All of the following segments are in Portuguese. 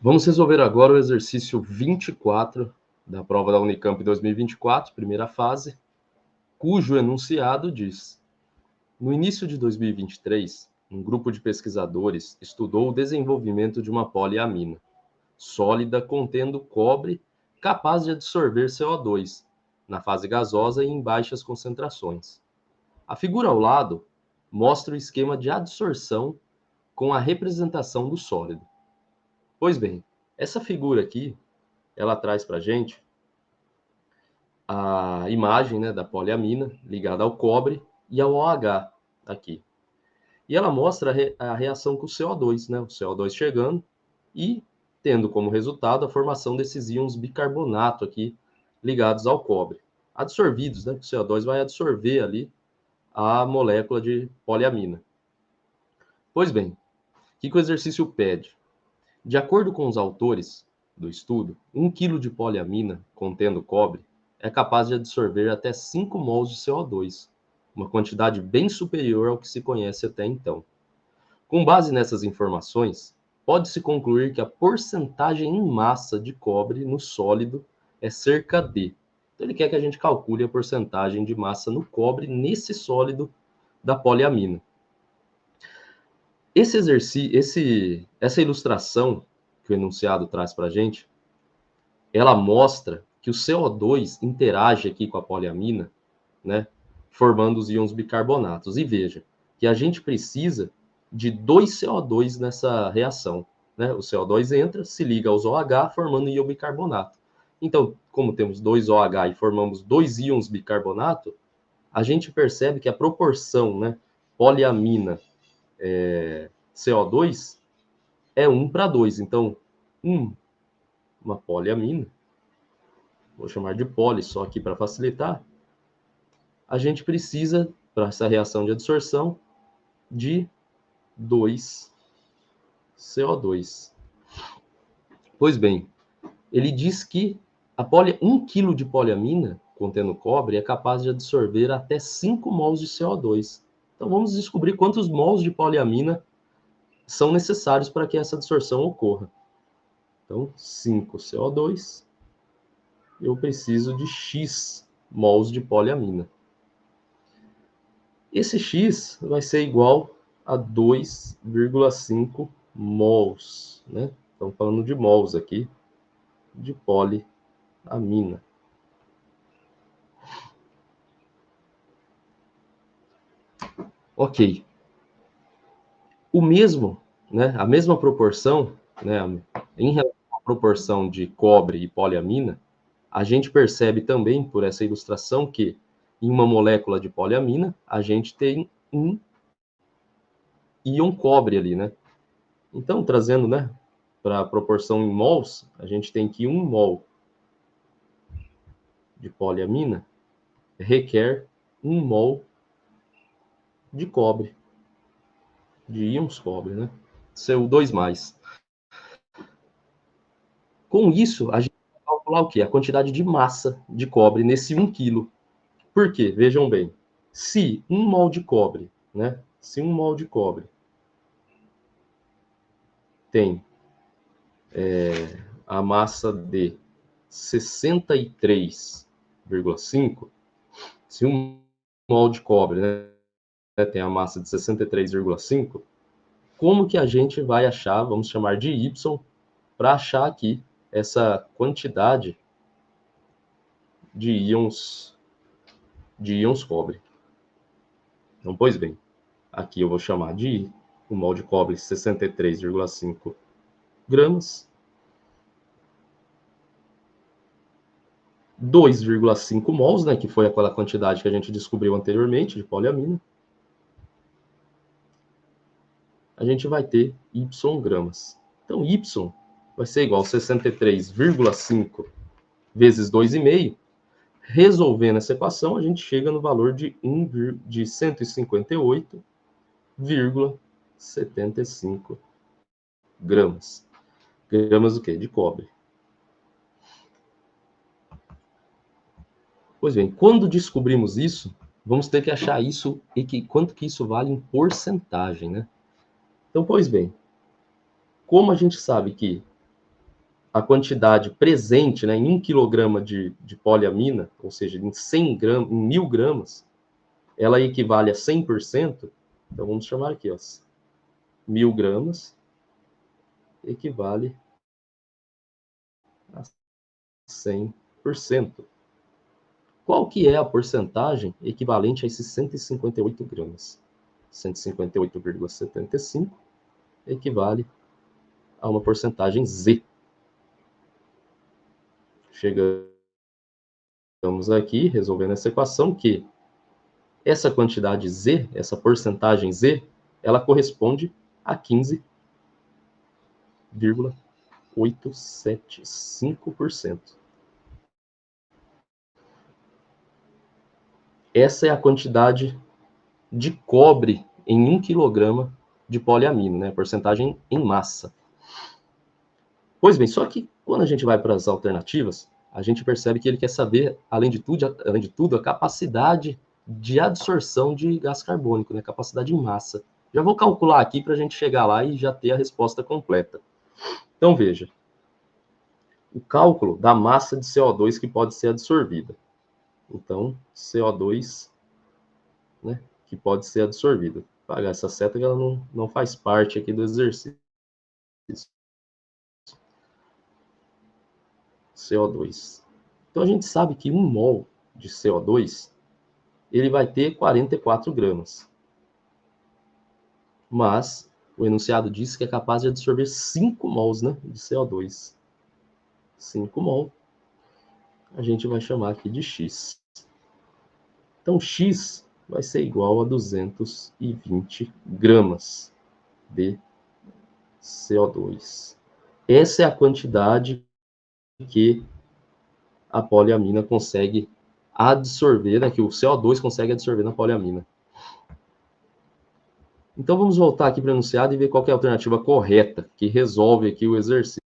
Vamos resolver agora o exercício 24 da prova da Unicamp 2024, primeira fase, cujo enunciado diz: no início de 2023, um grupo de pesquisadores estudou o desenvolvimento de uma poliamina, sólida contendo cobre, capaz de absorver CO2, na fase gasosa e em baixas concentrações. A figura ao lado mostra o esquema de adsorção com a representação do sólido. Pois bem, essa figura aqui, ela traz para a gente a imagem, né, da poliamina ligada ao cobre e ao OH aqui. E ela mostra a reação com o CO2, né, o CO2 chegando e tendo como resultado a formação desses íons bicarbonato aqui ligados ao cobre. Absorvidos, né, o CO2 vai absorver ali a molécula de poliamina. Pois bem, o que o exercício pede? De acordo com os autores do estudo, 1 kg de poliamina contendo cobre é capaz de absorver até 5 mols de CO2, uma quantidade bem superior ao que se conhece até então. Com base nessas informações, pode-se concluir que a porcentagem em massa de cobre no sólido é cerca de... Então ele quer que a gente calcule a porcentagem de massa no cobre nesse sólido da poliamina. Essa ilustração que o enunciado traz para a gente, ela mostra que o CO2 interage aqui com a poliamina, né, formando os íons bicarbonatos. E veja que a gente precisa de 2 CO2 nessa reação. Né? O CO2 entra, se liga aos OH, formando íon bicarbonato. Então, como temos 2 OH e formamos 2 íons bicarbonato, a gente percebe que a proporção, né, poliamina CO2 é 1:2. Então, uma poliamina, vou chamar de poli só aqui para facilitar, a gente precisa, para essa reação de adsorção, de 2 CO2. Pois bem, ele diz que 1 kg de poliamina contendo cobre é capaz de absorver até 5 mols de CO2. Então vamos descobrir quantos mols de poliamina são necessários para que essa adsorção ocorra. Então, 5 CO2, eu preciso de X mols de poliamina. Esse X vai ser igual a 2,5 mols, né? Estamos falando de mols aqui, de poliamina. Ok. O mesmo, né, a mesma proporção, né, em relação à proporção de cobre e poliamina, a gente percebe também, por essa ilustração, que em uma molécula de poliamina, a gente tem um íon cobre ali, né? Então, trazendo, né, para a proporção em mols, a gente tem que 1 mol de poliamina requer 1 mol de cobre, de íons cobre, né? CO2+. Com isso, a gente vai calcular o quê? A quantidade de massa de cobre nesse 1 kg. Por quê? Vejam bem. Se 1 mol de cobre, né? Se 1 mol de cobre tem a massa de 63,5, se 1 mol de cobre, né, tem a massa de 63,5, como que a gente vai achar, vamos chamar de Y, para achar aqui essa quantidade de íons cobre? Então, pois bem, aqui eu vou chamar de I, o mol de cobre 63,5 gramas, 2,5 mols, né, que foi aquela quantidade que a gente descobriu anteriormente de poliamina, a gente vai ter Y gramas. Então, Y vai ser igual a 63,5 vezes 2,5. Resolvendo essa equação, a gente chega no valor de 158,75 gramas. Gramas do quê? De cobre. Pois bem, quando descobrimos isso, vamos ter que achar isso e quanto que isso vale em porcentagem, né? Então, pois bem, como a gente sabe que a quantidade presente, né, em 1 quilograma de poliamina, ou seja, em 100 gramas, em 1.000 gramas, ela equivale a 100%. Então, vamos chamar aqui, ó, 1.000 gramas equivale a 100%. Qual que é a porcentagem equivalente a esses 158 gramas? 158,75 equivale a uma porcentagem Z. Chegamos aqui, resolvendo essa equação, que essa quantidade Z, essa porcentagem Z, ela corresponde a 15,875%. Essa é a quantidade de cobre em 1 quilograma de poliamino, né? A porcentagem em massa. Pois bem, só que quando a gente vai para as alternativas, a gente percebe que ele quer saber, além de tudo, a capacidade de absorção de gás carbônico, né? Capacidade em massa. Já vou calcular aqui para a gente chegar lá e já ter a resposta completa. Então, veja. O cálculo da massa de CO2 que pode ser absorvida. Então, CO2, né, que pode ser absorvida. Vou apagar essa seta que ela não faz parte aqui do exercício. CO2. Então, a gente sabe que 1 mol de CO2, ele vai ter 44 gramas. Mas o enunciado diz que é capaz de absorver 5 mols, né, de CO2. 5 mol, a gente vai chamar aqui de X. Então, X vai ser igual a 220 gramas de CO2. Essa é a quantidade que a poliamina consegue absorver, né, que o CO2 consegue absorver na poliamina. Então, vamos voltar aqui para o enunciado e ver qual é a alternativa correta, que resolve aqui o exercício.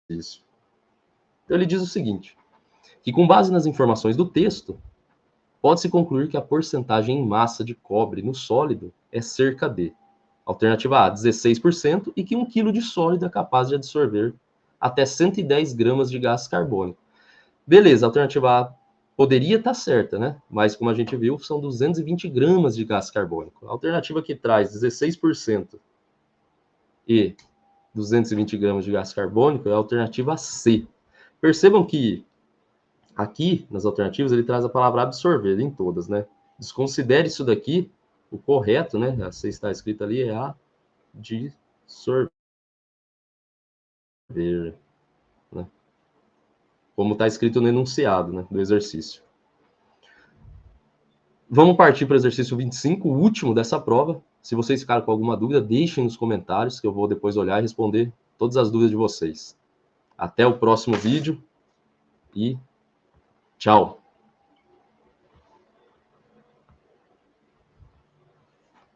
Então, ele diz o seguinte, que com base nas informações do texto, pode-se concluir que a porcentagem em massa de cobre no sólido é cerca de, alternativa A, 16%, e que 1 kg de sólido é capaz de absorver até 110 gramas de gás carbônico. Beleza, a alternativa A poderia estar certa, né? Mas, como a gente viu, são 220 gramas de gás carbônico. A alternativa que traz 16% e 220 gramas de gás carbônico é a alternativa C. Percebam que aqui, nas alternativas, ele traz a palavra absorver em todas, né? Desconsidere isso daqui, o correto, né? A C está escrita ali, é a dissolver, né? Como está escrito no enunciado, né, do exercício. Vamos partir para o exercício 25, o último dessa prova. Se vocês ficaram com alguma dúvida, deixem nos comentários, que eu vou depois olhar e responder todas as dúvidas de vocês. Até o próximo vídeo e tchau!